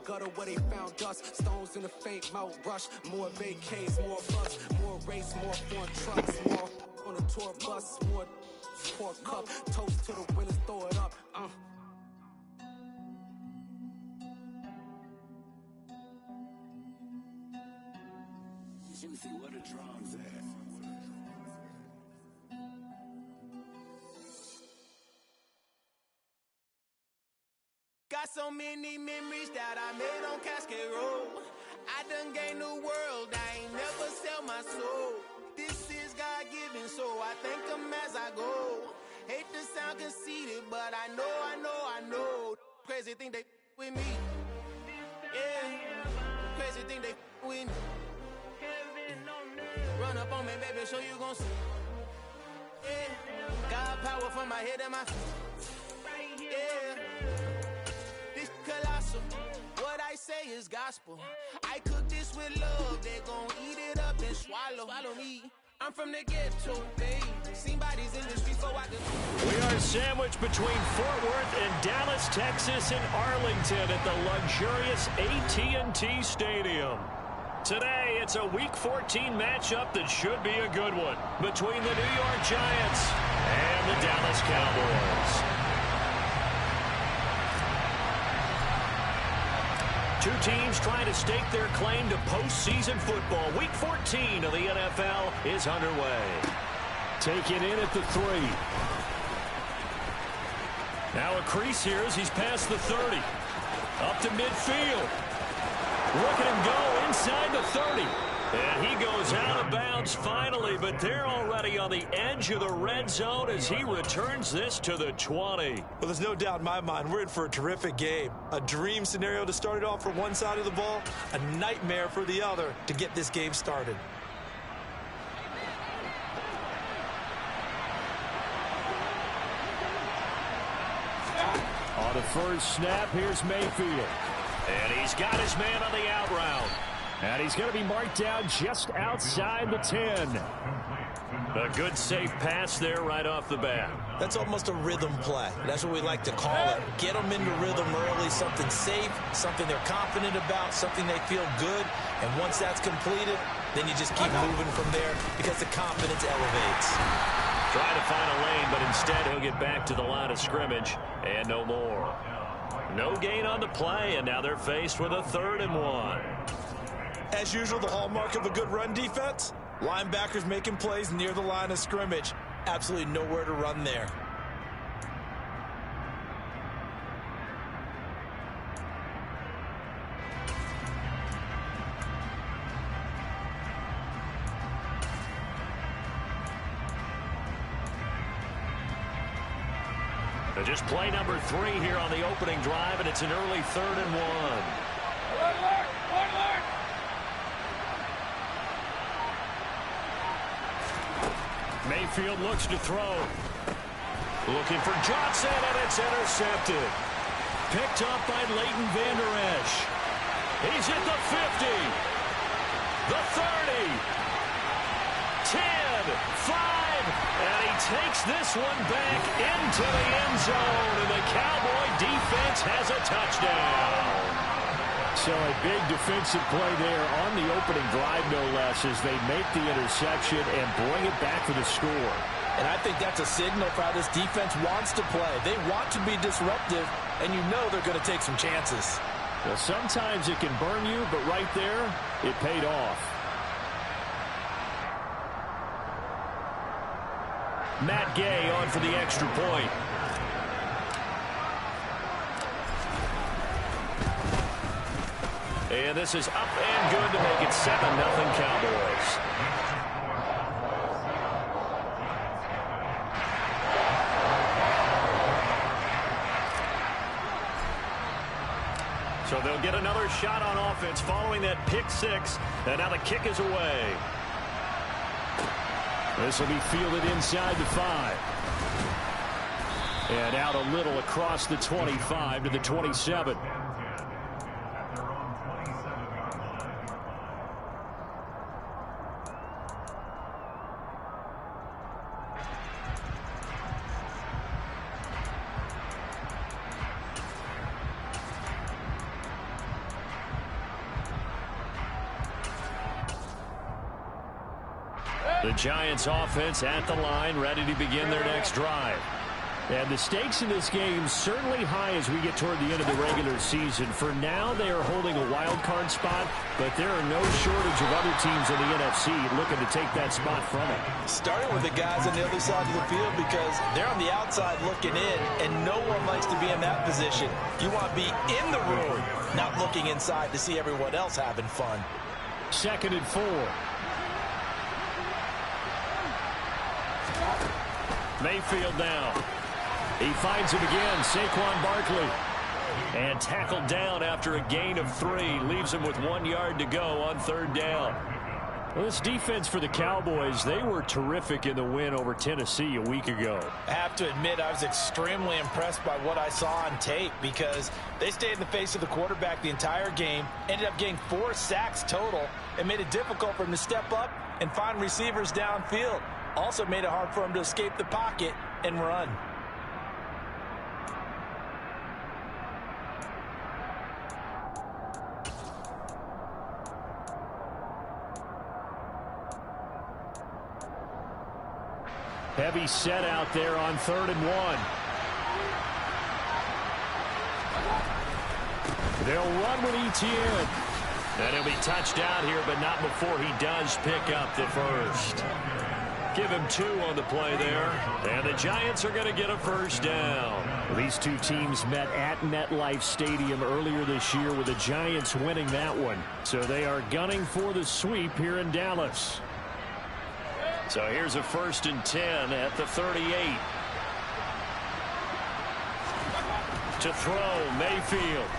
gutter where they found dust. Stones in the faint mouth rush. More vacays, more bucks. More race, more foreign trucks. More on a tour bus. More pour cup. Toast to the winners, throw it up. Juicy, what a drums at? Got so many memories that I made on Cascade Road. I done gained the world, I ain't never sell my soul. This is God-given, so I thank him as I go. Hate to sound conceited, but I know. Crazy think they with me. Yeah, crazy think they with me. Run up on me, baby, so you gon' see. Yeah, God power from my head and my feet. Yeah. Colossal. What I say is gospel. I cook this with love. They gon' eat it up and swallow me. I'm from the ghetto, babe. Seen bodies in the streets, so I can. We are sandwiched between Fort Worth and Dallas, Texas, and Arlington at the luxurious AT&T Stadium. Today, it's a Week 14 matchup that should be a good one between the New York Giants and the Dallas Cowboys. Two teams trying to stake their claim to postseason football. Week 14 of the NFL is underway. Taken in at the 3. Now a crease here as he's past the 30. Up to midfield. Look at him go inside the 30. And he goes out of bounds finally, but they're already on the edge of the red zone as he returns this to the 20. Well, there's no doubt in my mind we're in for a terrific game. A dream scenario to start it off for one side of the ball, a nightmare for the other to get this game started. On the first snap, here's Mayfield. And he's got his man on the out route. And he's going to be marked down just outside the 10. A good safe pass there right off the bat. That's almost a rhythm play. That's what we like to call it. Get them into rhythm early, something safe, something they're confident about, something they feel good. And once that's completed, then you just keep moving from there because the confidence elevates. Trying to find a lane, but instead he'll get back to the line of scrimmage and no more. No gain on the play, and now they're faced with a 3rd and 1. As usual, the hallmark of a good run defense, linebackers making plays near the line of scrimmage. Absolutely nowhere to run there. Just play number 3 here on the opening drive, and it's an early 3rd and 1. Mayfield looks to throw. Looking for Johnson, and it's intercepted. Picked up by Leighton Vander Esch. He's at the 50. The 30. 10, 5, and he takes this one back into the end zone, and the Cowboy defense has a touchdown. So a big defensive play there on the opening drive, no less, as they make the interception and bring it back for the score. And I think that's a signal for how this defense wants to play. They want to be disruptive, and you know they're going to take some chances. Well, sometimes it can burn you, but right there, it paid off. Matt Gay on for the extra point. And this is up and good to make it 7-0 Cowboys. So they'll get another shot on offense following that pick 6. And now the kick is away. This will be fielded inside the 5. And out a little across the 25 to the 27. The Giants offense at the line, ready to begin their next drive. And the stakes in this game certainly high as we get toward the end of the regular season. For now, they are holding a wild card spot, but there are no shortage of other teams in the NFC looking to take that spot from it. Starting with the guys on the other side of the field because they're on the outside looking in, and no one likes to be in that position. You want to be in the room, not looking inside to see everyone else having fun. 2nd and 4. Mayfield now. He finds him again, Saquon Barkley. And tackled down after a gain of 3. Leaves him with 1 yard to go on 3rd down. Well, this defense for the Cowboys, they were terrific in the win over Tennessee a week ago. I have to admit, I was extremely impressed by what I saw on tape because they stayed in the face of the quarterback the entire game, ended up getting 4 sacks total, and made it difficult for him to step up and find receivers downfield. Also made it hard for him to escape the pocket and run. Heavy set out there on 3rd and 1. They'll run with Etienne. And he'll be touched out here, but not before he does pick up the first. Give him 2 on the play there. And the Giants are going to get a first down. These two teams met at MetLife Stadium earlier this year with the Giants winning that one. So they are gunning for the sweep here in Dallas. So here's a 1st and 10 at the 38. To throw, Mayfield.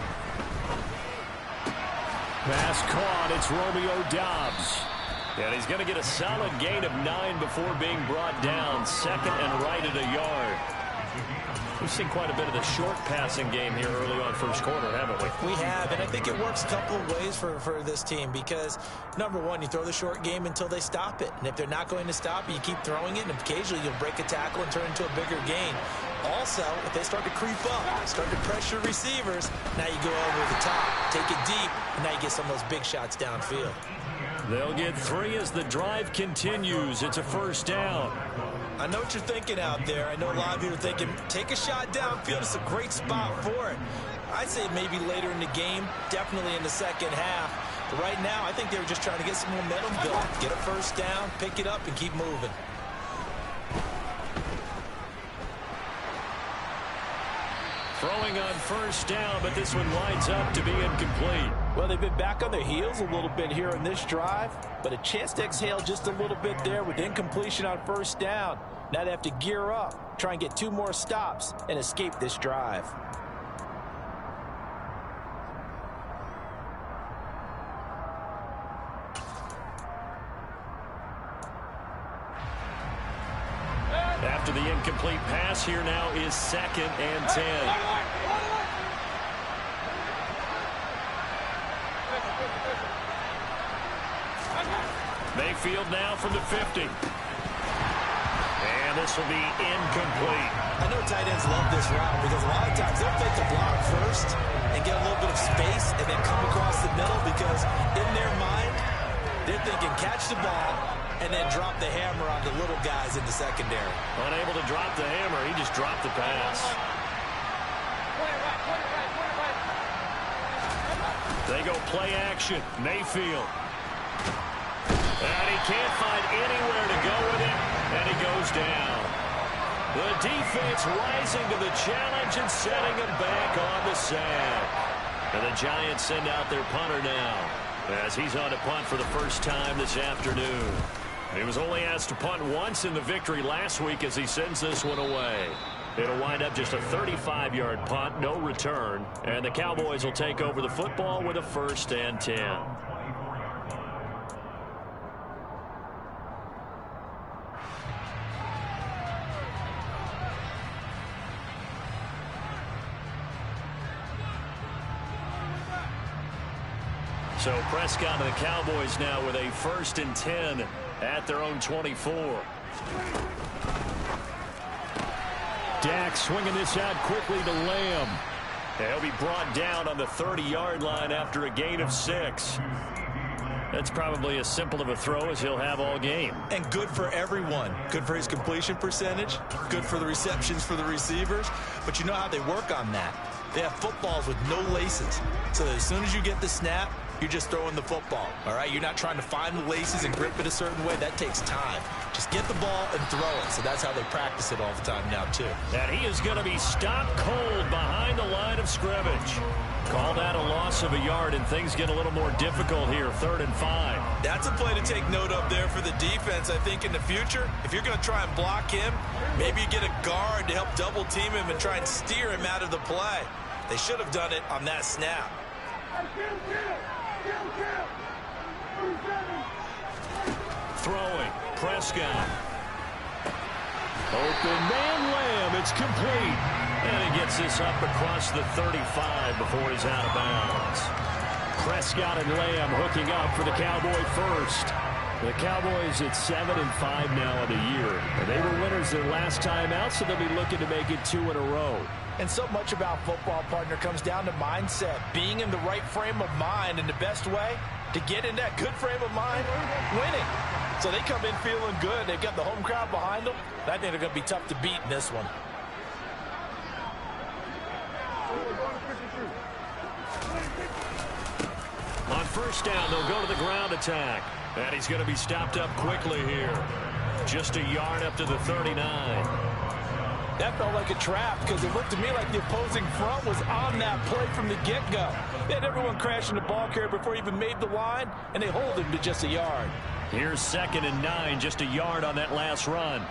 Pass caught, it's Romeo Doubs. And he's going to get a solid gain of 9 before being brought down. 2nd and right at a yard. We've seen quite a bit of the short passing game here early on 1st quarter, haven't we? We have, and I think it works a couple of ways for this team because, number one, you throw the short game until they stop it. And if they're not going to stop it, you keep throwing it, and occasionally you'll break a tackle and turn into a bigger gain. Also, if they start to creep up, start to pressure receivers, now you go over the top, take it deep, and now you get some of those big shots downfield. They'll get 3 as the drive continues. It's a 1st down. I know what you're thinking out there. I know a lot of you are thinking, take a shot downfield. It's a great spot for it. I'd say maybe later in the game, definitely in the 2nd half. But right now, I think they were just trying to get some momentum built. Get a 1st down, pick it up, and keep moving. Throwing on 1st down, but this one winds up to be incomplete. Well, they've been back on their heels a little bit here in this drive, but a chance to exhale just a little bit there with incompletion on 1st down. Now they have to gear up, try and get 2 more stops, and escape this drive. After the incomplete pass, here now is 2nd and 10. Mayfield now from the 50. And this will be incomplete. I know tight ends love this route because a lot of times they'll fake the block first and get a little bit of space and then come across the middle because in their mind, they're thinking catch the ball and then drop the hammer on the little guys in the secondary. Unable to drop the hammer, he just dropped the pass. They go play action. Mayfield. And he can't find anywhere to go with it, and he goes down. The defense rising to the challenge and setting him back on the sack. And the Giants send out their punter now as he's on to punt for the first time this afternoon. He was only asked to punt once in the victory last week as he sends this one away. It'll wind up just a 35-yard punt, no return, and the Cowboys will take over the football with a 1st and 10. So Prescott and the Cowboys now with a 1st and 10 at their own 24. Dak swinging this out quickly to Lamb. He'll be brought down on the 30-yard line after a gain of 6. That's probably as simple of a throw as he'll have all game. And good for everyone. Good for his completion percentage. Good for the receptions for the receivers. But you know how they work on that. They have footballs with no laces. So that as soon as you get the snap, you're just throwing the football, all right? You're not trying to find the laces and grip it a certain way. That takes time. Just get the ball and throw it. So that's how they practice it all the time now, too. And he is going to be stopped cold behind the line of scrimmage. Call that a loss of a yard, and things get a little more difficult here, 3rd and 5. That's a play to take note of there for the defense, I think, in the future. If you're going to try and block him, maybe you get a guard to help double team him and try and steer him out of the play. They should have done it on that snap. Throwing, Prescott. Open man Lamb, it's complete. And he gets this up across the 35 before he's out of bounds. Prescott and Lamb hooking up for the Cowboy first. The Cowboys at 7-5 now in the year. And they were winners their last time out, so they'll be looking to make it 2 in a row. And so much about football, partner, comes down to mindset. Being in the right frame of mind, and the best way to get in that good frame of mind, winning. So they come in feeling good. They've got the home crowd behind them. I think they're going to be tough to beat in this one. On first down, they'll go to the ground attack. And he's going to be stopped up quickly here. Just a yard up to the 39. That felt like a trap because it looked to me like the opposing front was on that play from the get-go. They had everyone crashing the ball carrier before he even made the line, and they hold him to just a yard. Here's 2nd and 9, just a yard on that last run.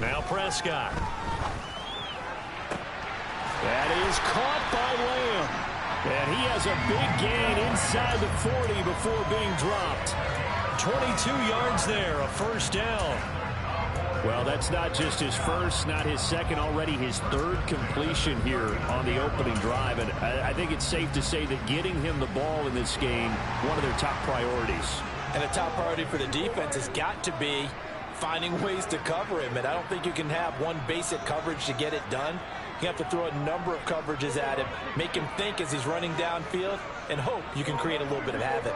Now Prescott. That is caught by Lamb. And he has a big gain inside the 40 before being dropped. 22 yards there, a first down. Well, that's not just his first, not his second, already his 3rd completion here on the opening drive. And I think it's safe to say that getting him the ball in this game, one of their top priorities. And a top priority for the defense has got to be finding ways to cover him. And I don't think you can have one basic coverage to get it done. You have to throw a number of coverages at him, make him think as he's running downfield, and hope you can create a little bit of havoc.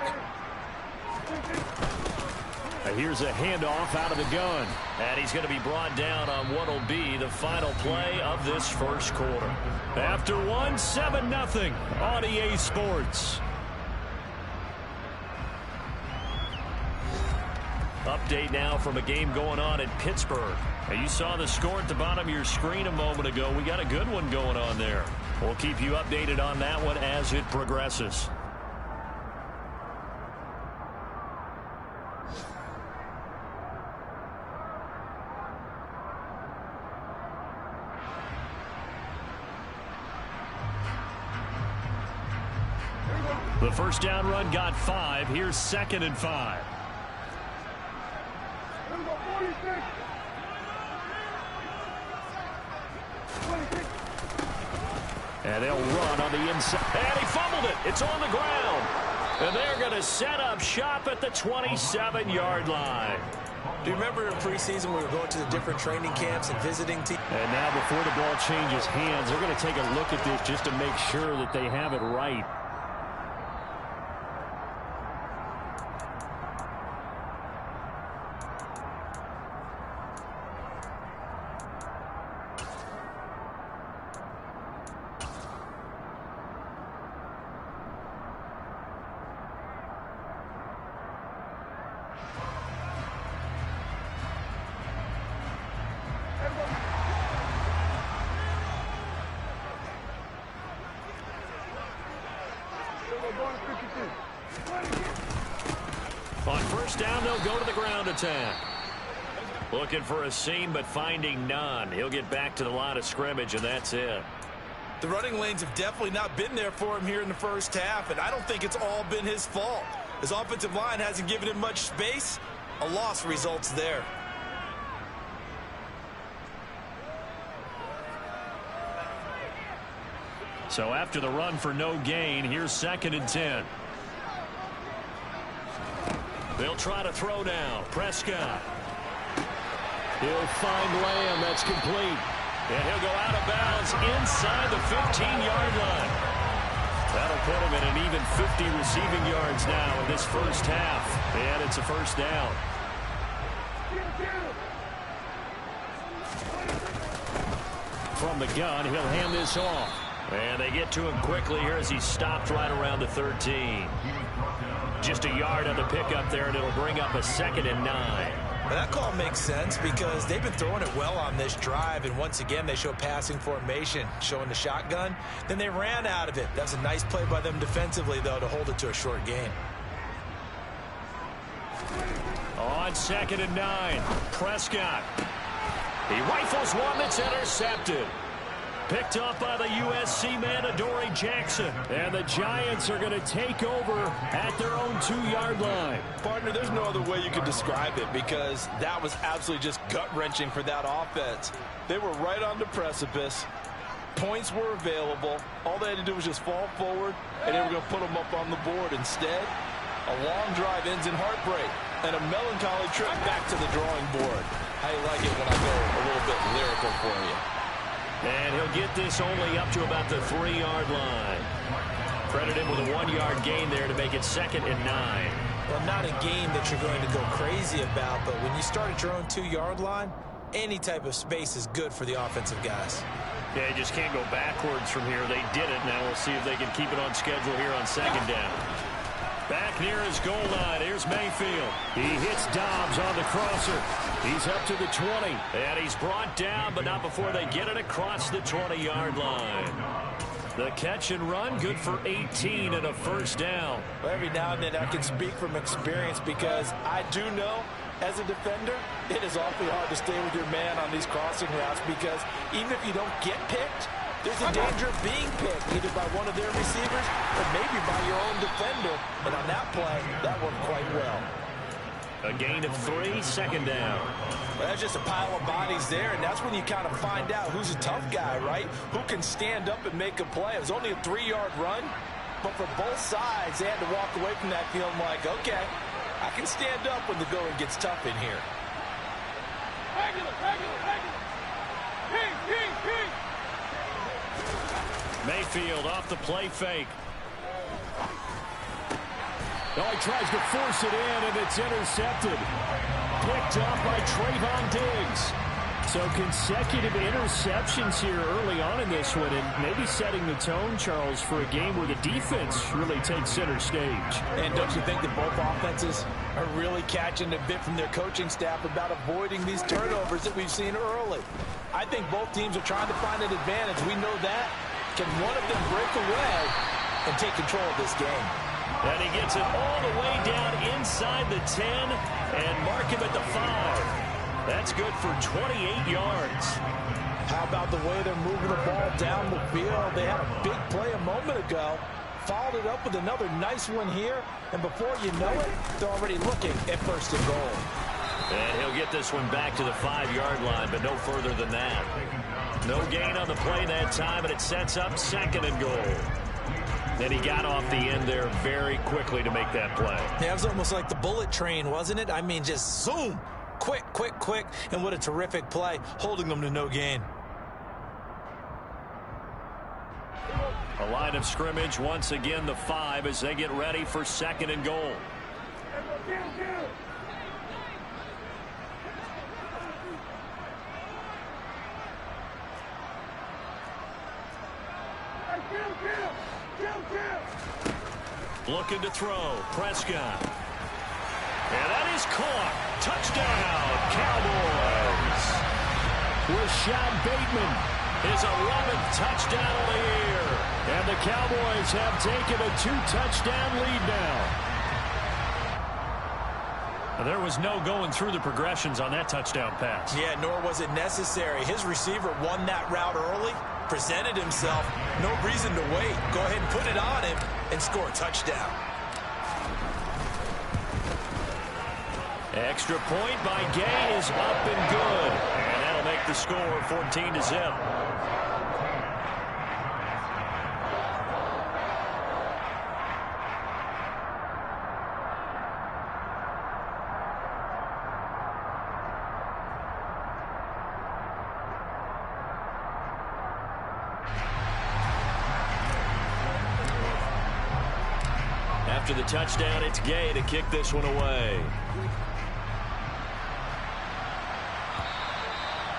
Here's a handoff out of the gun. And he's going to be brought down on what will be the final play of this first quarter. After 1, 7-0 on EA Sports. Update now from a game going on in Pittsburgh. Now, you saw the score at the bottom of your screen a moment ago. We got a good one going on there. We'll keep you updated on that one as it progresses. The first down run got 5. Here's 2nd and 5. And they'll run on the inside. And he fumbled it. It's on the ground. And they're going to set up shop at the 27-yard line. Do you remember in preseason we were going to the different training camps and visiting teams? And now before the ball changes hands, they're going to take a look at this just to make sure that they have it right. On first down, they'll go to the ground attack. Looking for a seam, but finding none. He'll get back to the line of scrimmage, and that's it. The running lanes have definitely not been there for him here in the first half, and I don't think it's all been his fault. His offensive line hasn't given him much space. A loss results there. So after the run for no gain, here's 2nd and 10. They'll try to throw now. Prescott. He'll find Lamb. That's complete. And he'll go out of bounds inside the 15-yard line. That'll put him at an even 50 receiving yards now in this first half. And it's a first down. From the gun, he'll hand this off. And they get to him quickly here as he's stopped right around the 13. Just a yard on the pickup there, and it'll bring up a 2nd and 9. Well, that call makes sense because they've been throwing it well on this drive, and once again they show passing formation, showing the shotgun. Then they ran out of it. That's a nice play by them defensively, though, to hold it to a short gain. On 2nd and 9, Prescott. He rifles one that's intercepted. Picked up by the USC man, Adoree Jackson. And the Giants are going to take over at their own 2-yard line. Partner, there's no other way you could describe it because that was absolutely just gut-wrenching for that offense. They were right on the precipice. Points were available. All they had to do was just fall forward, and they were going to put them up on the board. Instead, a long drive ends in heartbreak and a melancholy trip back to the drawing board. How you like it when I go a little bit lyrical for you? And he'll get this only up to about the 3-yard line. Credit him with a 1-yard gain there to make it 2nd and 9. Well, not a game that you're going to go crazy about, but when you start at your own 2-yard line, any type of space is good for the offensive guys. Yeah, you just can't go backwards from here. They did it. Now we'll see if they can keep it on schedule here on 2nd down. Back near his goal line, here's Mayfield. He hits Dobbs on the crosser. He's up to the 20. And he's brought down, but not before they get it across the 20-yard line. The catch and run, good for 18 and a first down. Well, every now and then I can speak from experience because I do know, as a defender, it is awfully hard to stay with your man on these crossing routes because even if you don't get picked, there's a danger of being picked either by one of their receivers or maybe by your own defender. And on that play, that worked quite well. A gain of 3, 2nd down. Well, that's just a pile of bodies there, and that's when you kind of find out who's a tough guy, right? Who can stand up and make a play. It was only a 3-yard run, but for both sides, they had to walk away from that feeling like, okay, I can stand up when the going gets tough in here. Mayfield off the play fake. Oh, he tries to force it in, and it's intercepted. Picked up by Trayvon Diggs. So consecutive interceptions here early on in this one, and maybe setting the tone, Charles, for a game where the defense really takes center stage. And don't you think that both offenses are really catching a bit from their coaching staff about avoiding these turnovers that we've seen early? I think both teams are trying to find an advantage. We know that. Can one of them break away and take control of this game? And he gets it all the way down inside the 10 and mark him at the 5. That's good for 28 yards. How about the way they're moving the ball down the field? They had a big play a moment ago, followed it up with another nice one here, and before you know it, they're already looking at 1st and goal. And he'll get this one back to the 5-yard line, but no further than that. No gain on the play that time, and it sets up 2nd and goal. Then he got off the end there very quickly to make that play. Yeah, it was almost like the bullet train, wasn't it? I mean, just zoom. Quick, quick, quick. And what a terrific play, holding them to no gain. A line of scrimmage, once again the 5 as they get ready for 2nd and goal. Looking to throw, Prescott. And that is caught. Touchdown, Cowboys. Rashad Bateman, his 11th touchdown of the year. And the Cowboys have taken a 2-touchdown lead now. There was no going through the progressions on that touchdown pass. Yeah, nor was it necessary. His receiver won that route early, presented himself. No reason to wait. Go ahead and put it on him and score a touchdown. Extra point by Gay is up and good. And that'll make the score 14-0. After the touchdown, it's Gay to kick this one away.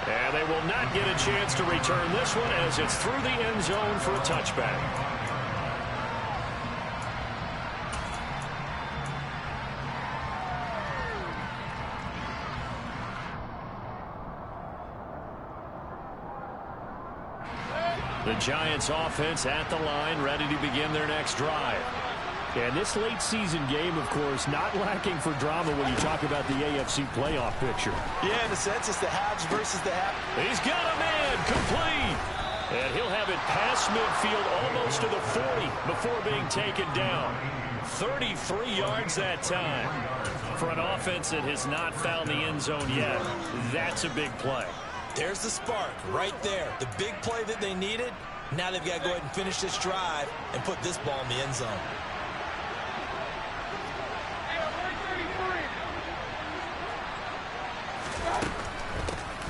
And they will not get a chance to return this one as it's through the end zone for a touchback. The Giants offense at the line, ready to begin their next drive. And this late season game, of course, not lacking for drama when you talk about the AFC playoff picture. Yeah, in a sense, it's the haves versus the have. He's got a man complete. And he'll have it past midfield almost to the 40 before being taken down. 33 yards that time. For an offense that has not found the end zone yet, that's a big play. There's the spark right there. The big play that they needed. Now they've got to go ahead and finish this drive and put this ball in the end zone.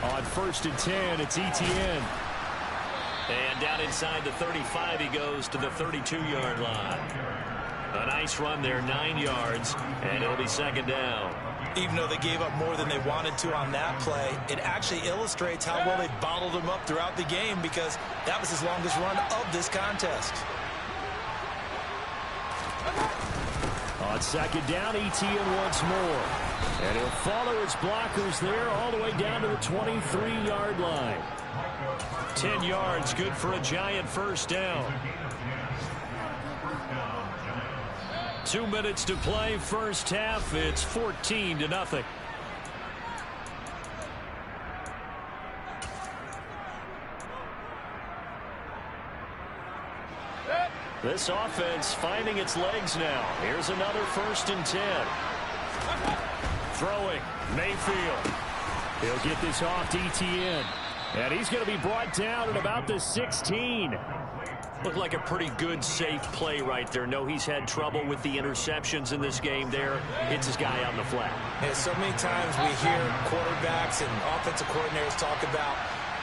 On 1st and 10, it's Etienne. And down inside the 35, he goes to the 32-yard line. A nice run there, 9 yards, and it'll be 2nd down. Even though they gave up more than they wanted to on that play, it actually illustrates how well they bottled them up throughout the game because that was his longest run of this contest. On 2nd down, Etienne once more. And he'll follow his blockers there all the way down to the 23-yard line. 10 yards, good for a Giant 1st down. 2 minutes to play, first half. It's 14-0. This offense finding its legs now. Here's another 1st and 10. Throwing, Mayfield. He'll get this off to Etienne. And he's going to be brought down at about the 16. Looked like a pretty good, safe play right there. No, he's had trouble with the interceptions in this game there. It's his guy out in the flat. Yeah, so many times we hear quarterbacks and offensive coordinators talk about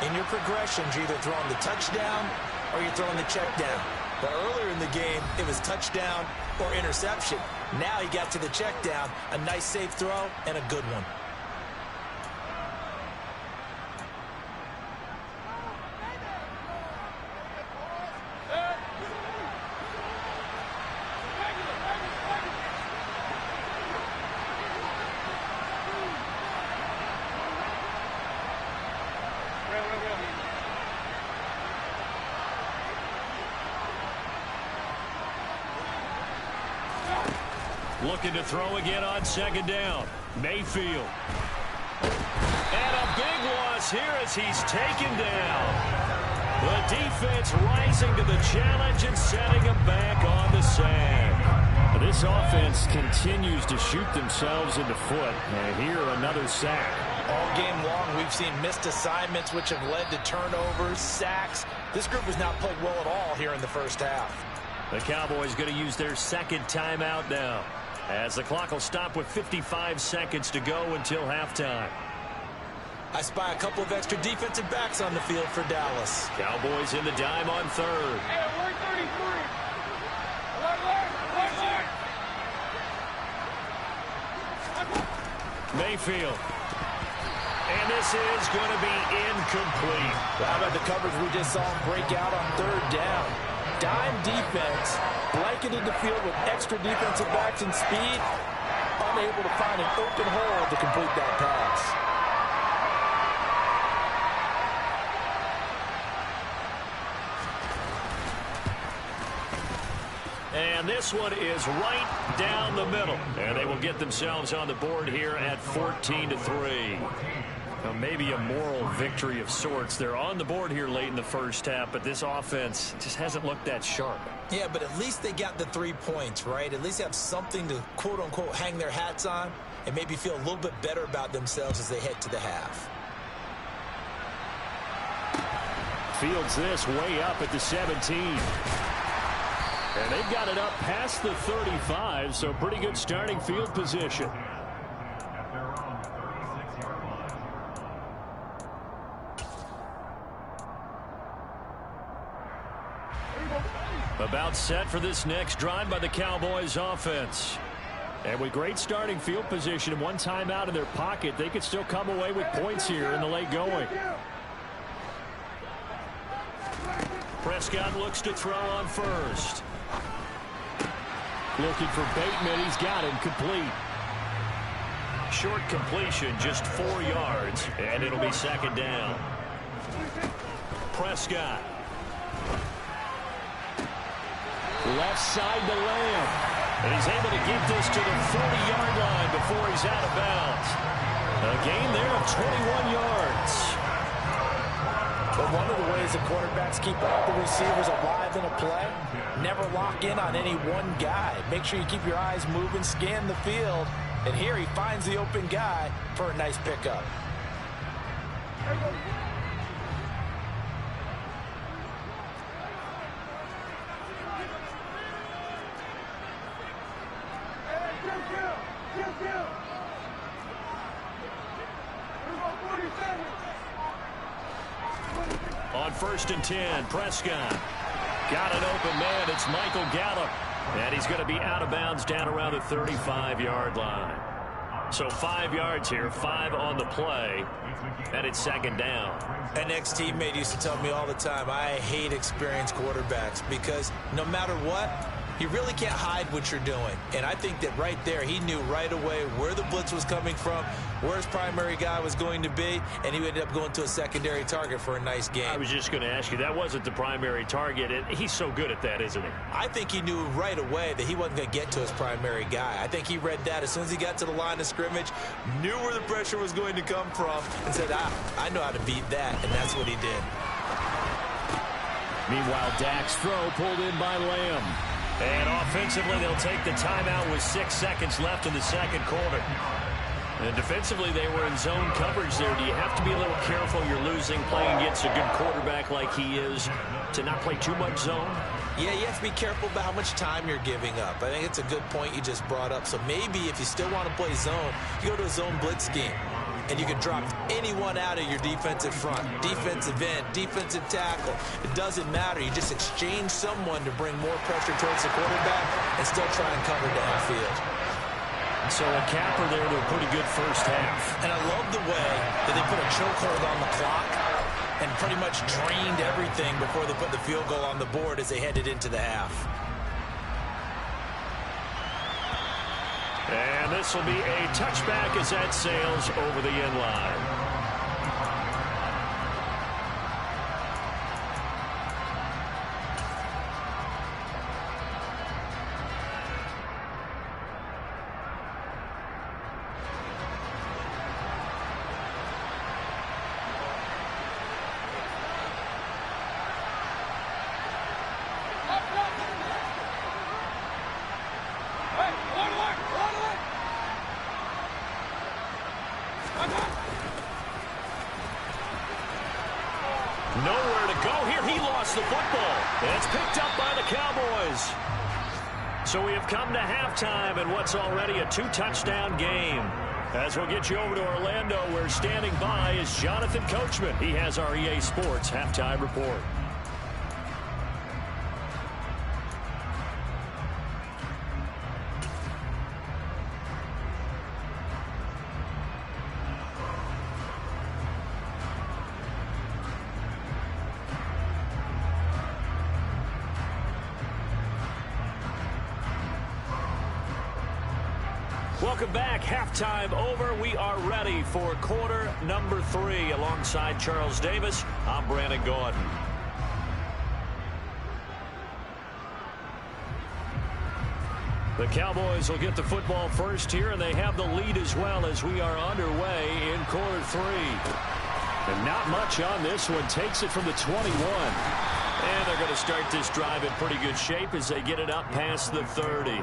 in your progressions, you're either throwing the touchdown or you're throwing the check down. But earlier in the game, it was touchdown or interception. Now he got to the check down, a nice safe throw, and a good one. Looking to throw again on 2nd down. Mayfield. And a big loss here as he's taken down. The defense rising to the challenge and setting him back on the sack. This offense continues to shoot themselves in the foot. And here, another sack. All game long, we've seen missed assignments, which have led to turnovers, sacks. This group has not played well at all here in the first half. The Cowboys going to use their 2nd timeout now, as the clock will stop with 55 seconds to go until halftime. I spy a couple of extra defensive backs on the field for Dallas. Cowboys in the dime on 3rd. Mayfield. And this is going to be incomplete. How about the coverage we just saw him break out on 3rd down? Dime defense, blanketed the field with extra defensive backs and speed, unable to find an open hole to complete that pass. And this one is right down the middle. And they will get themselves on the board here at 14-3. Now, maybe a moral victory of sorts. They're on the board here late in the first half, but this offense just hasn't looked that sharp. Yeah, but at least they got the 3 points, right? At least they have something to, quote-unquote, hang their hats on and maybe feel a little bit better about themselves as they head to the half. Fields this way up at the 17. And they've got it up past the 35, so pretty good starting field position. About set for this next drive by the Cowboys offense. And with great starting field position and one timeout in their pocket, they could still come away with points here in the late going. Prescott looks to throw on first. Looking for Bateman. He's got him complete. Short completion, just 4 yards, and it'll be second down. Prescott. Left side to Lamb. And he's able to get this to the 40-yard line before he's out of bounds. A gain there of 21 yards. But one of the ways the quarterbacks keep all the receivers alive in a play, never lock in on any one guy. Make sure you keep your eyes moving, scan the field. And here he finds the open guy for a nice pickup. On 1st and 10, Prescott. Got an open man. It's Michael Gallup. And he's going to be out of bounds down around the 35-yard line. So 5 yards here, 5 on the play, and it's second down. An ex-teammate used to tell me all the time, I hate experienced quarterbacks because no matter what, you really can't hide what you're doing. And I think that right there, he knew right away where the blitz was coming from, where his primary guy was going to be, and he ended up going to a secondary target for a nice game. I was just going to ask you, that wasn't the primary target, and he's so good at that, isn't he? I think he knew right away that he wasn't going to get to his primary guy. I think he read that as soon as he got to the line of scrimmage, knew where the pressure was going to come from, and said, I know how to beat that, and that's what he did. Meanwhile, Dak's throw pulled in by Lamb. And offensively, they'll take the timeout with 6 seconds left in the second quarter. And defensively, they were in zone coverage there. Do you have to be a little careful? You're losing, playing against a good quarterback like he is, to not play too much zone? Yeah, you have to be careful about how much time you're giving up. I think it's a good point you just brought up. So maybe if you still want to play zone, you go to a zone blitz scheme. And you can drop anyone out of your defensive front, defensive end, defensive tackle. It doesn't matter. You just exchange someone to bring more pressure towards the quarterback and still try and cover downfield. So a capper there to a pretty good first half. And I love the way that they put a chokehold on the clock and pretty much drained everything before they put the field goal on the board as they headed into the half. And this will be a touchback as that sails over the end line. Nowhere to go here. He lost the football. And it's picked up by the Cowboys. So we have come to halftime in what's already a 2-touchdown game. As we'll get you over to Orlando, where standing by is Jonathan Coachman. He has our EA Sports halftime report. Welcome back. Halftime over. We are ready for quarter number 3. Alongside Charles Davis, I'm Brandon Gordon. The Cowboys will get the football first here, and they have the lead as well as we are underway in quarter 3. And not much on this one. Takes it from the 21. And they're going to start this drive in pretty good shape as they get it up past the 30.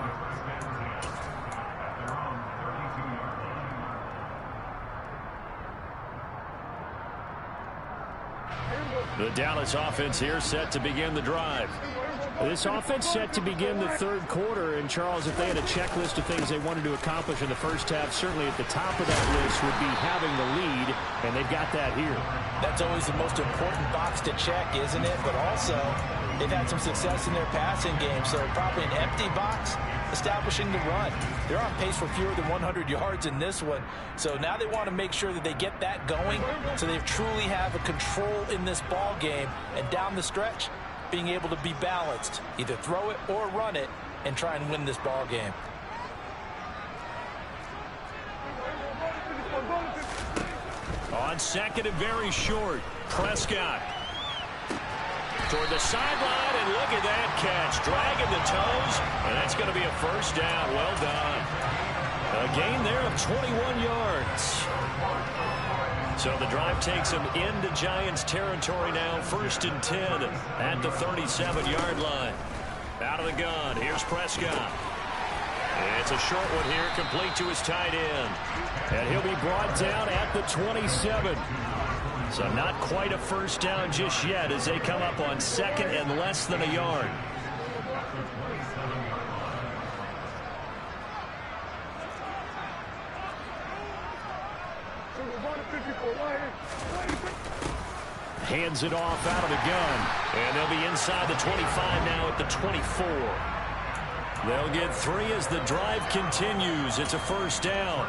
The Dallas offense here set to begin the drive. This offense set to begin the third quarter. And, Charles, if they had a checklist of things they wanted to accomplish in the first half, certainly at the top of that list would be having the lead, and they've got that here. That's always the most important box to check, isn't it? But also, they've had some success in their passing game, so probably an empty box, establishing the run. They're on pace for fewer than 100 yards in this one, so now they want to make sure that they get that going so they truly have a control in this ball game, and down the stretch, being able to be balanced, either throw it or run it, and try and win this ball game. On second and very short, Prescott toward the sideline, and look at that catch, dragging the toes, and that's going to be a first down. Well done. A gain there of 21 yards. So the drive takes them into Giants territory now, 1st and 10 at the 37-yard line. Out of the gun, here's Prescott. It's a short one here, complete to his tight end. And he'll be brought down at the 27. So not quite a first down just yet as they come up on second and less than a yard. Hands it off out of the gun. And they'll be inside the 25 now at the 24. They'll get 3 as the drive continues. It's a first down.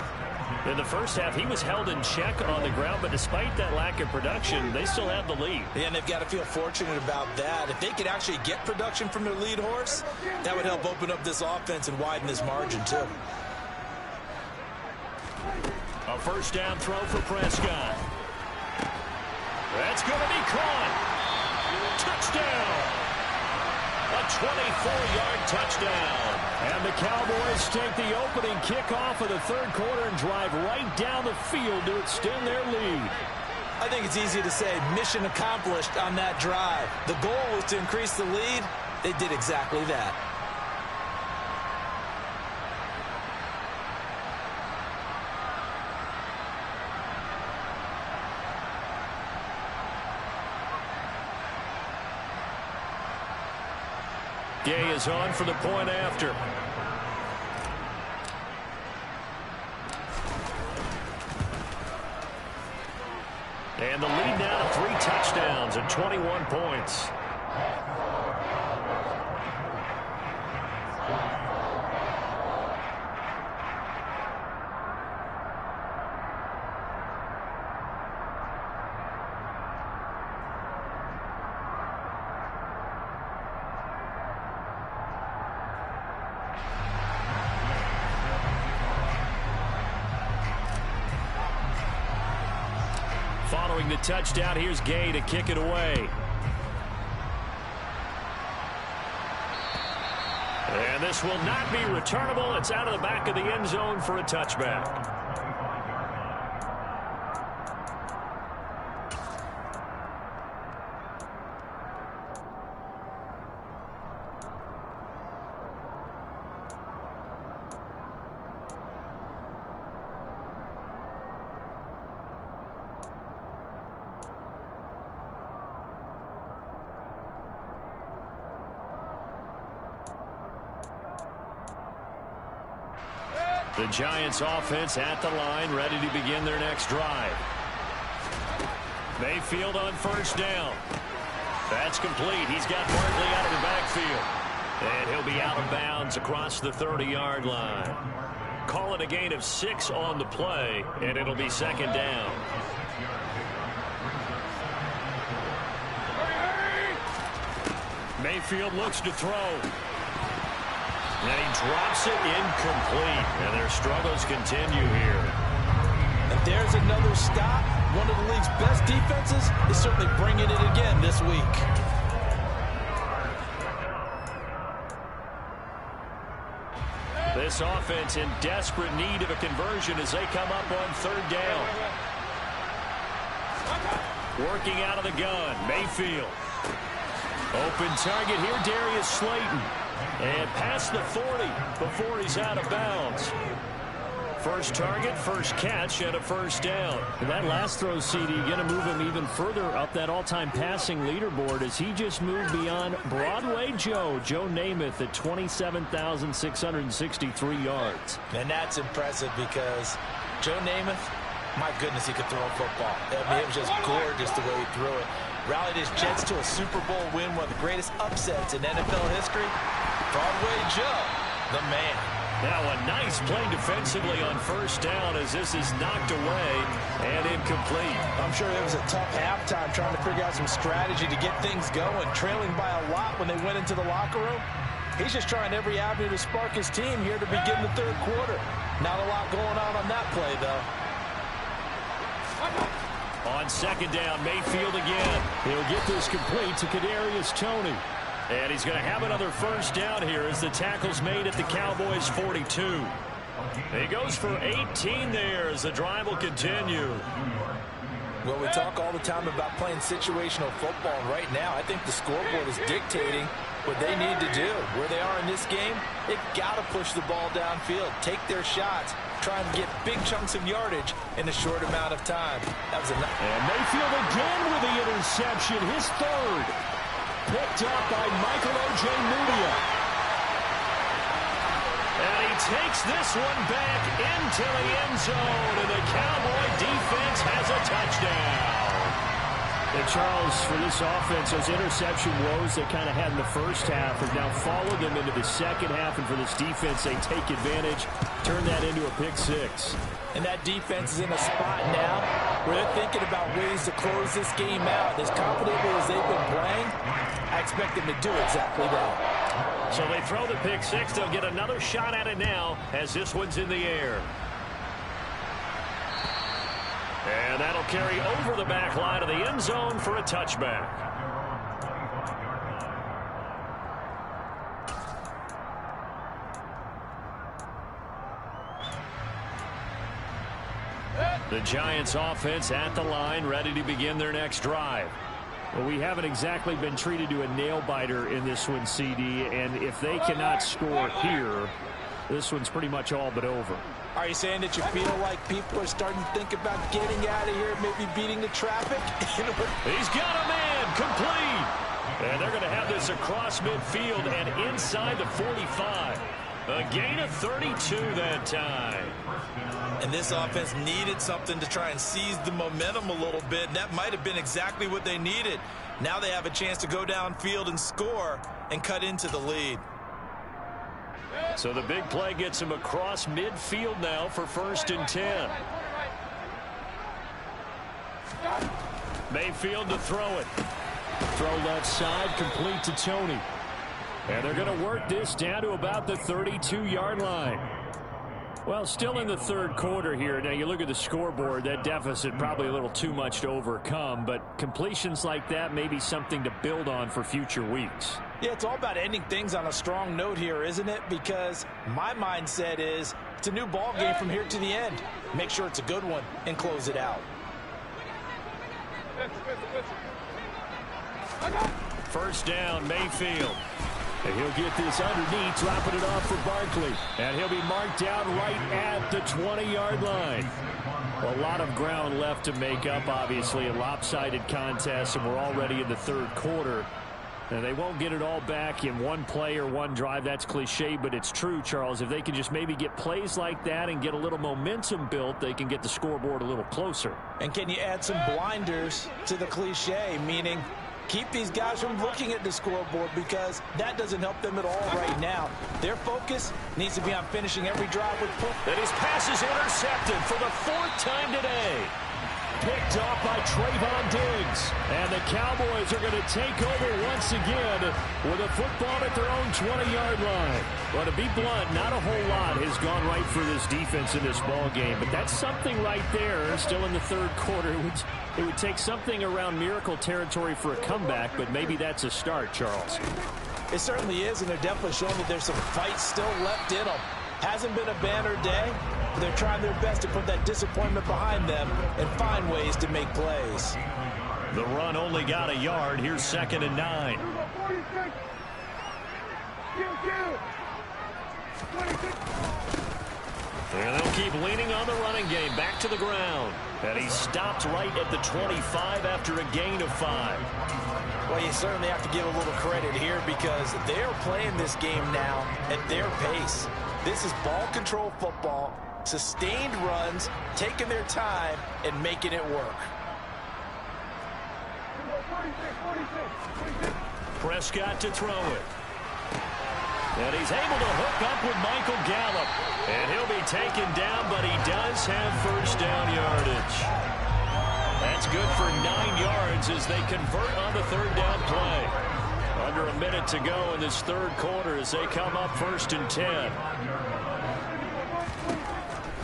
In the first half, he was held in check on the ground, but despite that lack of production, they still have the lead. Yeah, and they've got to feel fortunate about that. If they could actually get production from their lead horse, that would help open up this offense and widen this margin, too. A first down throw for Prescott. That's going to be caught. Touchdown. A 24-yard touchdown. And the Cowboys take the opening kickoff of the third quarter and drive right down the field to extend their lead. I think it's easy to say mission accomplished on that drive. The goal was to increase the lead. They did exactly that. Gay is on for the point after. And the lead now to 3 touchdowns and 21 points. Following the touchdown, here's Gay to kick it away. And this will not be returnable. It's out of the back of the end zone for a touchback. The Giants offense at the line, ready to begin their next drive. Mayfield on first down. That's complete. He's got Barkley out of the backfield. And he'll be out of bounds across the 30-yard line. Call it a gain of 6 on the play, and it'll be second down. Mayfield looks to throw. And he drops it incomplete. And their struggles continue here. And there's another stop. One of the league's best defenses is certainly bringing it again this week. This offense in desperate need of a conversion as they come up on third down. Working out of the gun, Mayfield. Open target here, Darius Slayton. And past the 40 before he's out of bounds. First target, first catch, and a first down. And that last throw, CD, going to move him even further up that all-time passing leaderboard as he just moved beyond Broadway Joe Namath at 27,663 yards. And that's impressive because Joe Namath, my goodness, he could throw a football. I mean, it was just gorgeous the way he threw it. rallied his Jets to a Super Bowl win, one of the greatest upsets in NFL history. Broadway Joe, the man. Now a nice play defensively on first down as this is knocked away and incomplete. I'm sure there was a tough halftime trying to figure out some strategy to get things going, trailing by a lot when they went into the locker room. He's just trying every avenue to spark his team here to begin the third quarter. Not a lot going on that play, though. On second down, Mayfield again. He'll get this complete to Kadarius Toney. And he's going to have another first down here as the tackle's made at the Cowboys' 42. He goes for 18 there as the drive will continue. Well, we talk all the time about playing situational football, and right now I think the scoreboard is dictating what they need to do. Where they are in this game, they've got to push the ball downfield, take their shots, try and get big chunks of yardage in a short amount of time. That was enough. And Mayfield again with the interception, his third. Picked up by Michael O.J. Mudia. And he takes this one back into the end zone, and the Cowboy defense has a touchdown. And Charles, for this offense, those interception woes they kind of had in the first half have now followed them into the second half, and for this defense, they take advantage, turn that into a pick six. And that defense is in a spot now where they're thinking about ways to close this game out. As confidently as they've been playing, I expect them to do exactly that. So they throw the pick six. They'll get another shot at it now as this one's in the air. And that'll carry over the back line of the end zone for a touchback. The Giants offense at the line, ready to begin their next drive. Well, we haven't exactly been treated to a nail-biter in this one, CD, and if they cannot score here, this one's pretty much all but over. Are you saying that you feel like people are starting to think about getting out of here, maybe beating the traffic? He's got a man, complete. And they're going to have this across midfield and inside the 45. A gain of 32 that time. And this offense needed something to try and seize the momentum a little bit, and that might have been exactly what they needed. Now they have a chance to go downfield and score and cut into the lead. So the big play gets him across midfield now for 1st and 10. Mayfield to throw it. Throw left side, complete to Toney. And they're going to work this down to about the 32-yard line. Well, still in the third quarter here. Now, you look at the scoreboard, that deficit probably a little too much to overcome, but completions like that may be something to build on for future weeks. Yeah, it's all about ending things on a strong note here, isn't it? Because my mindset is it's a new ball game from here to the end. Make sure it's a good one and close it out. First down, Mayfield. And he'll get this underneath, dropping it off for Barkley. And he'll be marked down right at the 20-yard line. Well, a lot of ground left to make up, obviously, a lopsided contest, and we're already in the third quarter. And they won't get it all back in one play or one drive. That's cliche, but it's true, Charles. If they can just maybe get plays like that and get a little momentum built, they can get the scoreboard a little closer. And can you add some blinders to the cliche, meaning keep these guys from looking at the scoreboard, because that doesn't help them at all right now. Their focus needs to be on finishing every drive with points. And his pass is intercepted for the 4th time today. Picked off by Trayvon Diggs. And the Cowboys are going to take over once again with a football at their own 20-yard line. Well, to be blunt, not a whole lot has gone right for this defense in this ball game, but that's something right there. Still in the third quarter. It would take something around miracle territory for a comeback, but maybe that's a start, Charles. It certainly is, and they're definitely showing that there's some fight still left in them. Hasn't been a banner day, but they're trying their best to put that disappointment behind them and find ways to make plays. The run only got a yard. Here's 2nd and 9. And they'll keep leaning on the running game. Back to the ground. And he stopped right at the 25 after a gain of 5. Well, you certainly have to give a little credit here, because they're playing this game now at their pace. This is ball control football, sustained runs, taking their time and making it work. Prescott to throw it. And he's able to hook up with Michael Gallup. And he'll be taken down, but he does have first down yardage. That's good for 9 yards as they convert on the third down play. Under a minute to go in this third quarter as they come up 1st and 10.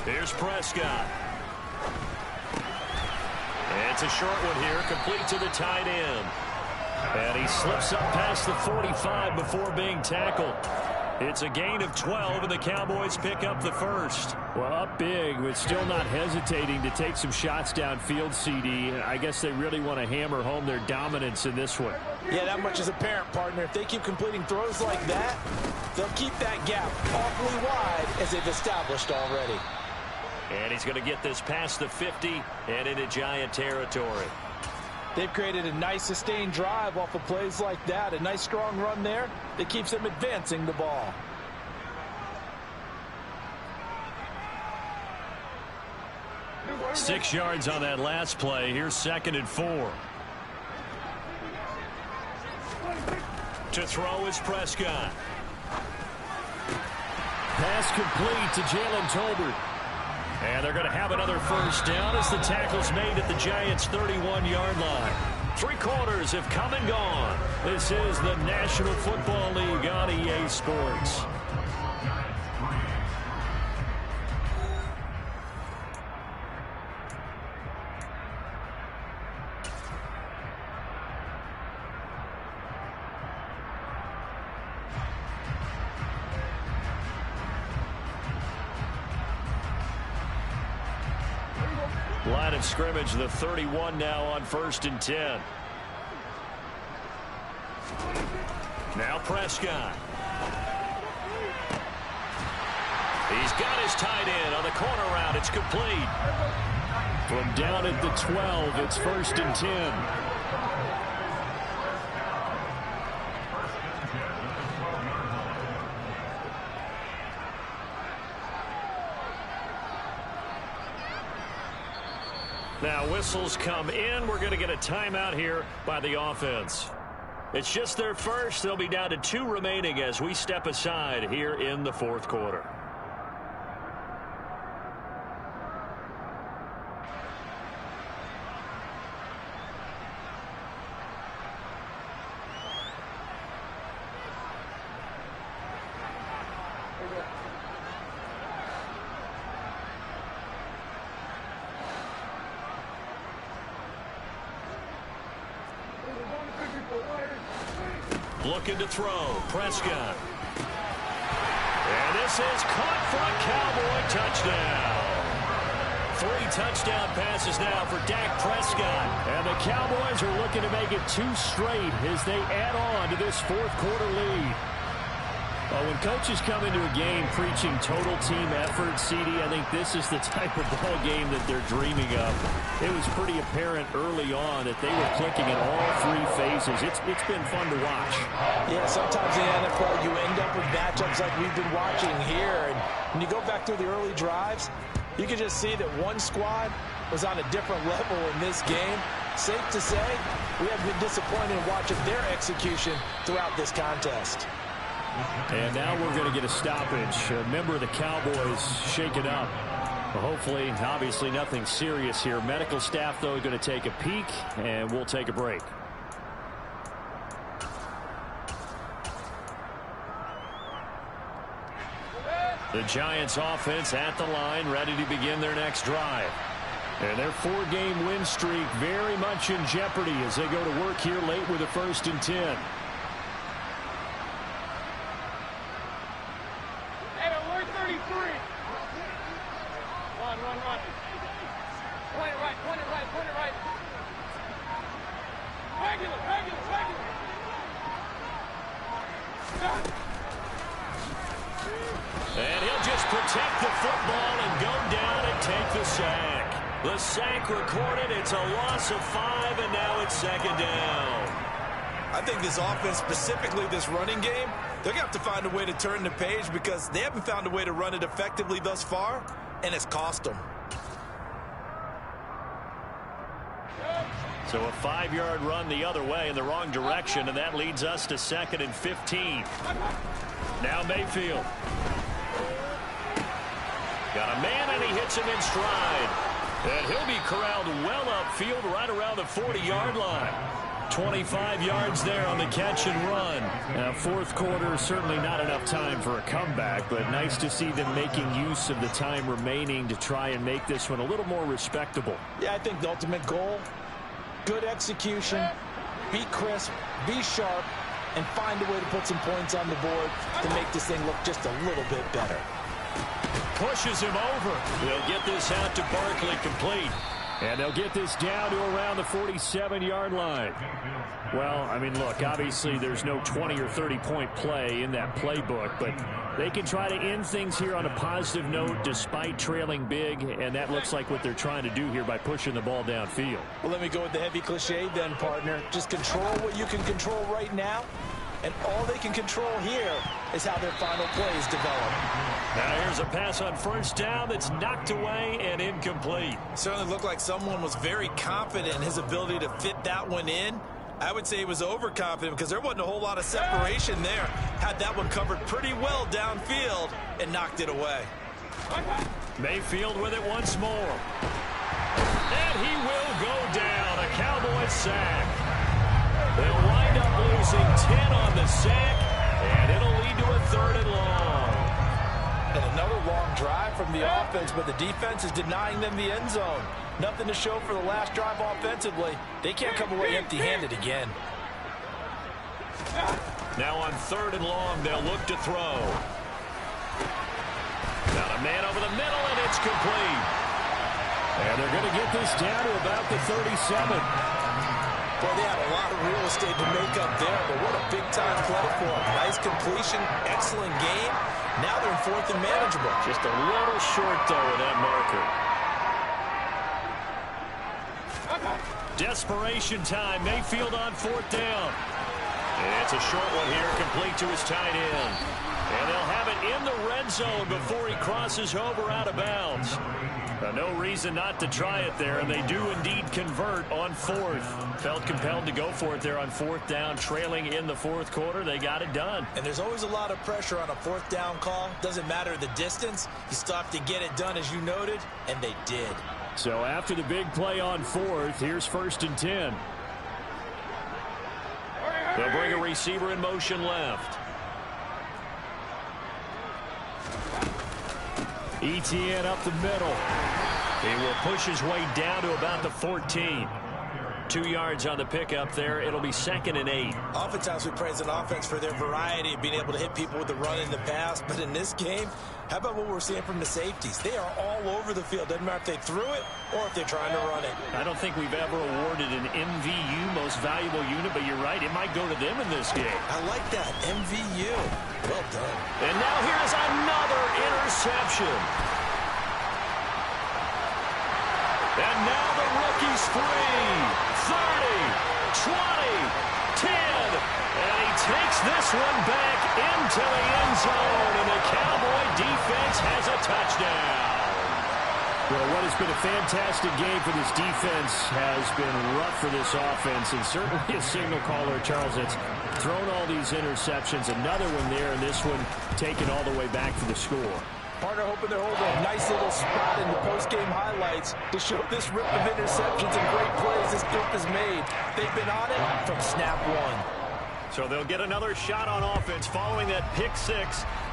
Here's Prescott. And it's a short one here, complete to the tight end. And he slips up past the 45 before being tackled. It's a gain of 12, and the Cowboys pick up the first. Well, up big, but still not hesitating to take some shots downfield, CD. I guess they really want to hammer home their dominance in this one. Yeah, that much is apparent, partner. If they keep completing throws like that, they'll keep that gap awfully wide as they've established already. And he's going to get this past the 50 and into Giant territory. They've created a nice sustained drive off of plays like that. A nice strong run there that keeps them advancing the ball. Six yards on that last play. Here's 2nd and 4. To throw is Prescott. Pass complete to Jalen Tolbert. And they're going to have another first down as the tackle's made at the Giants' 31-yard line. 3 quarters have come and gone. This is the National Football League on EA Sports. Line of scrimmage, the 31 now on 1st and 10. Now Prescott. He's got his tight end on the corner route. It's complete. From down at the 12, it's 1st and 10. Now whistles come in. We're going to get a timeout here by the offense. It's just their first. They'll be down to 2 remaining as we step aside here in the 4th quarter. Looking to throw. Prescott. And this is caught for a Cowboy touchdown. 3 touchdown passes now for Dak Prescott. And the Cowboys are looking to make it 2 straight as they add on to this 4th quarter lead. Well, when coaches come into a game preaching total team effort, CD, I think this is the type of ball game that they're dreaming of. It was pretty apparent early on that they were clicking in all 3 phases. It's been fun to watch. Yeah, sometimes in the NFL you end up with matchups like we've been watching here. And when you go back through the early drives, you can just see that one squad was on a different level in this game. Safe to say, we have been disappointed in watching their execution throughout this contest. And now we're going to get a stoppage. A member of the Cowboys shaken up. Well, hopefully, obviously nothing serious here. Medical staff, though, are going to take a peek, and we'll take a break. The Giants offense at the line, ready to begin their next drive. And their 4-game win streak very much in jeopardy as they go to work here late with a 1st and 10. And he'll just protect the football and go down and take the sack. The sack recorded. It's a loss of 5, and now it's 2nd down. I think this offense, specifically this running game, they're going to have to find a way to turn the page because they haven't found a way to run it effectively thus far, and it's cost them. So a 5-yard run the other way in the wrong direction, and that leads us to 2nd and 15. Now Mayfield. Got a man, and he hits him in stride. And he'll be corralled well upfield right around the 40-yard line. 25 yards there on the catch and run. Fourth quarter, certainly not enough time for a comeback, but nice to see them making use of the time remaining to try and make this one a little more respectable. Yeah, I think the ultimate goal, good execution, be crisp, be sharp, and find a way to put some points on the board to make this thing look just a little bit better. Pushes him over. They'll get this out to Barkley, complete. And they'll get this down to around the 47-yard line. Well, I mean, look, obviously there's no 20 or 30-point play in that playbook, but they can try to end things here on a positive note despite trailing big, and that looks like what they're trying to do here by pushing the ball downfield. Well, let me go with the heavy cliche then, partner. Just control what you can control right now, and all they can control here is how their final plays develop. Now here's a pass on first down that's knocked away and incomplete. Certainly looked like someone was very confident in his ability to fit that one in. I would say he was overconfident because there wasn't a whole lot of separation there. Had that one covered pretty well downfield and knocked it away. Mayfield with it once more. And he will go down. A Cowboys sack. They'll wind up losing 10 on the sack, and it'll lead to a 3rd and long. And another long drive from the offense, but the defense is denying them the end zone. Nothing to show for the last drive offensively. They can't come away empty-handed again. Now on 3rd and long, they'll look to throw. Now a man over the middle, and it's complete. And they're going to get this down to about the 37. Well, they had a lot of real estate to make up there, but what a big-time play for them. Nice completion, excellent game. Now they're in 4th and manageable. Just a little short, though, with that marker. Desperation time. Mayfield on 4th down. And it's a short one here, complete to his tight end. And they'll have it in the red zone before he crosses over out of bounds. No reason not to try it there, and they do indeed convert on 4th. Felt compelled to go for it there on 4th down, trailing in the 4th quarter. They got it done. And there's always a lot of pressure on a 4th down call. Doesn't matter the distance. You still have to get it done, as you noted, and they did. So after the big play on 4th, here's 1st and 10. They'll bring a receiver in motion left. Etienne up the middle. He will push his way down to about the 14. 2 yards on the pickup there. It'll be 2nd and 8. Oftentimes we praise an offense for their variety of being able to hit people with the run and the pass. But in this game, how about what we're seeing from the safeties? They are all over the field. Doesn't matter if they threw it or if they're trying to run it. I don't think we've ever awarded an MVU, most valuable unit, but you're right. It might go to them in this game. I like that. MVU. Well done. And now here's another interception. And now the rookie's free. 30, 20, 10. And he takes this one back into the end zone. And the Cowboy defense has a touchdown. Well, what has been a fantastic game for this defense has been rough for this offense. And certainly a signal caller, Charles, that's thrown all these interceptions. Another one there, and this one taken all the way back for the score. Partner hoping they're holding a nice little spot in the post-game highlights to show this rip of interceptions and great plays this group has made. They've been on it from snap one. So they'll get another shot on offense following that pick 6.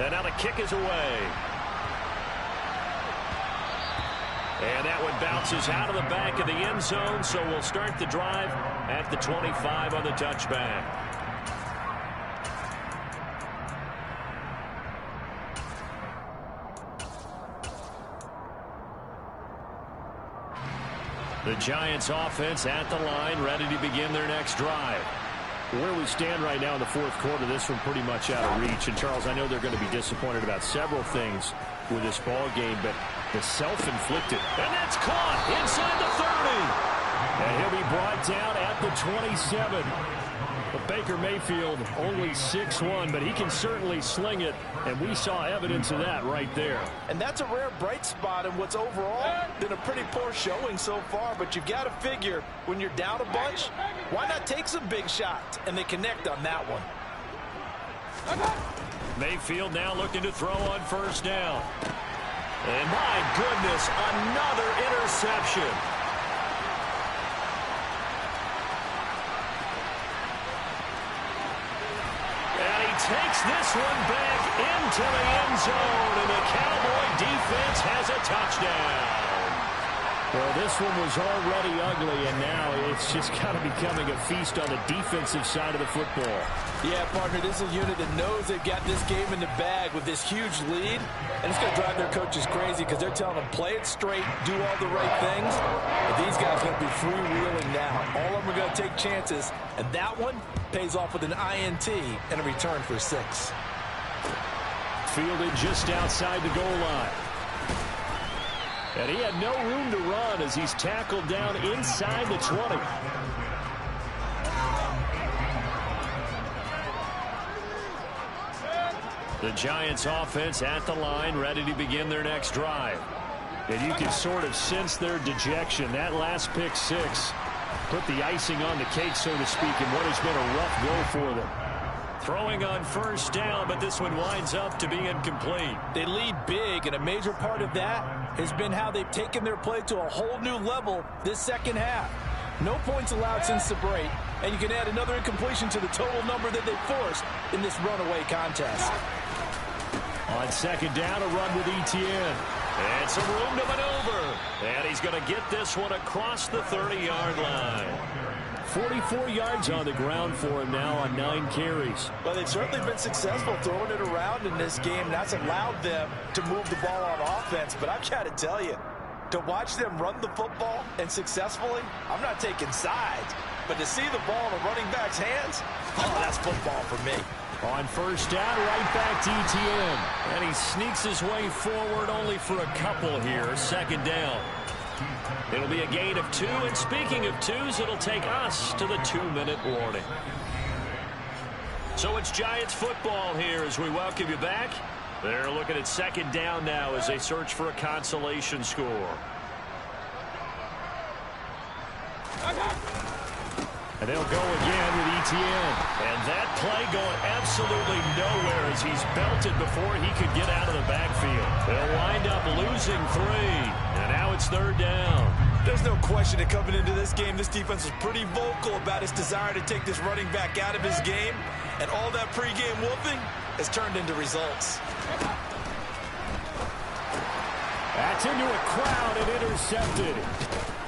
And now the kick is away. And that one bounces out of the back of the end zone, so we'll start the drive at the 25 on the touchback. The Giants offense at the line, ready to begin their next drive. Where we stand right now in the 4th quarter, this one pretty much out of reach. And, Charles, I know they're going to be disappointed about several things with this ball game, but the self-inflicted. And that's caught inside the 30. And he'll be brought down at the 27. Well, Baker Mayfield only 6'1", but he can certainly sling it, and we saw evidence of that right there. And that's a rare bright spot in what's overall been a pretty poor showing so far, but you've got to figure when you're down a bunch, why not take some big shots? And they connect on that one. Mayfield now looking to throw on first down. And my goodness, another interception. And he takes this one back into the end zone, and the Cowboy defense has a touchdown. Well, this one was already ugly, and now it's just kind of becoming a feast on the defensive side of the football. Yeah, partner, this is a unit that knows they've got this game in the bag with this huge lead, and it's going to drive their coaches crazy because they're telling them play it straight, do all the right things. But these guys are going to be freewheeling now. All of them are going to take chances, and that one pays off with an INT and a return for 6. Fielded just outside the goal line. And he had no room to run as he's tackled down inside the 20. The Giants offense at the line, ready to begin their next drive. And you can sort of sense their dejection. That last pick 6 put the icing on the cake, so to speak, in what has been a rough go for them. Throwing on first down, but this one winds up to be incomplete. They lead big, and a major part of that has been how they've taken their play to a whole new level this second half. No points allowed since the break, and you can add another incompletion to the total number that they forced in this runaway contest. On second down, a run with Etienne. And some room to maneuver. And he's going to get this one across the 30-yard line. 44 yards on the ground for him now on 9 carries. Well, they've certainly been successful throwing it around in this game. That's allowed them to move the ball on offense. But I've got to tell you, to watch them run the football and successfully, I'm not taking sides. But to see the ball in the running back's hands, oh, that's football for me. On first down, right back to Etienne. And he sneaks his way forward only for a couple here. Second down. It'll be a gain of 2, and speaking of 2s, it'll take us to the 2-minute warning. So it's Giants football here as we welcome you back. They're looking at second down now as they search for a consolation score. And they'll go again with Etienne. And that play going absolutely nowhere as he's belted before he could get out of the backfield. They'll wind up losing 3. And now it's third down. There's no question that coming into this game, this defense was pretty vocal about its desire to take this running back out of his game. And all that pregame whooping has turned into results. That's into a crowd and intercepted.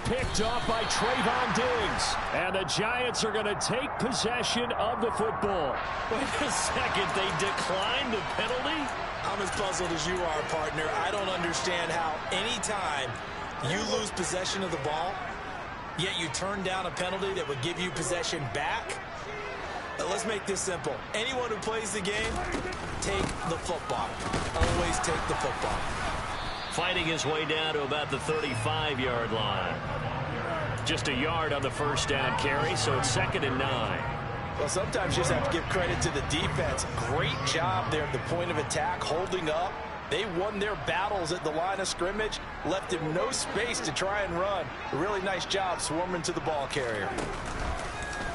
Picked off by Trayvon Diggs. And the Giants are going to take possession of the football. Wait a second, they declined the penalty? I'm as puzzled as you are, partner. I don't understand how any time you lose possession of the ball, yet you turn down a penalty that would give you possession back. Let's make this simple. Anyone who plays the game, take the football. Always take the football. Fighting his way down to about the 35-yard line. Just a yard on the first down carry, so it's 2nd and 9. Well, sometimes you just have to give credit to the defense. Great job there at the point of attack, holding up. They won their battles at the line of scrimmage, left him no space to try and run. A really nice job swarming to the ball carrier.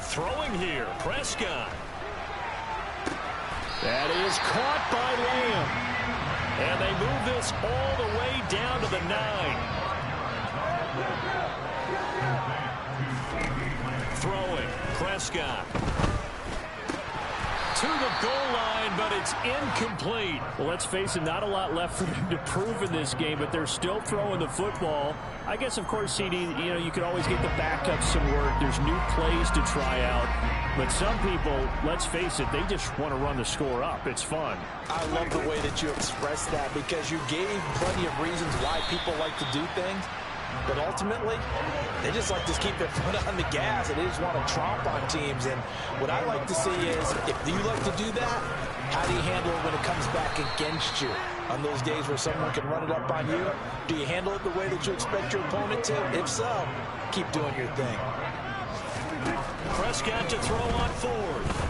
Throwing here, Prescott. That is caught by Lamb. And they move this all the way down to the 9. Throwing, Prescott. To the goal line, but it's incomplete. Well, let's face it, not a lot left for them to prove in this game, but they're still throwing the football. I guess, of course, CD, you could always get the backups some work. There's new plays to try out. But some people, let's face it, they just want to run the score up. It's fun. I love the way that you expressed that because you gave plenty of reasons why people like to do things. But ultimately, they just like to keep their foot on the gas, and they just want to tromp on teams. And what I like to see is, if you like to do that, how do you handle it when it comes back against you? On those days where someone can run it up on you, do you handle it the way that you expect your opponent to? If so, keep doing your thing. Prescott to throw on fourth.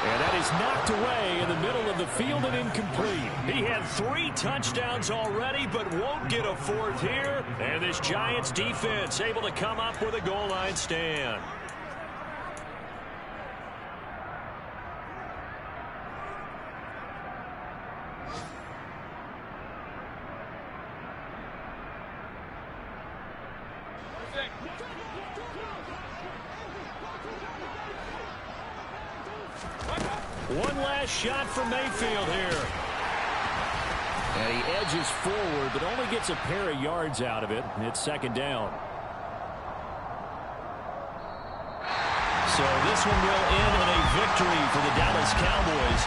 And that is knocked away in the middle of the field and incomplete. He had 3 touchdowns already, but won't get a fourth here. And this Giants defense able to come up with a goal line stand. One last shot for Mayfield here. And he edges forward, but only gets a pair of yards out of it. It's second down. So this one will end in a victory for the Dallas Cowboys.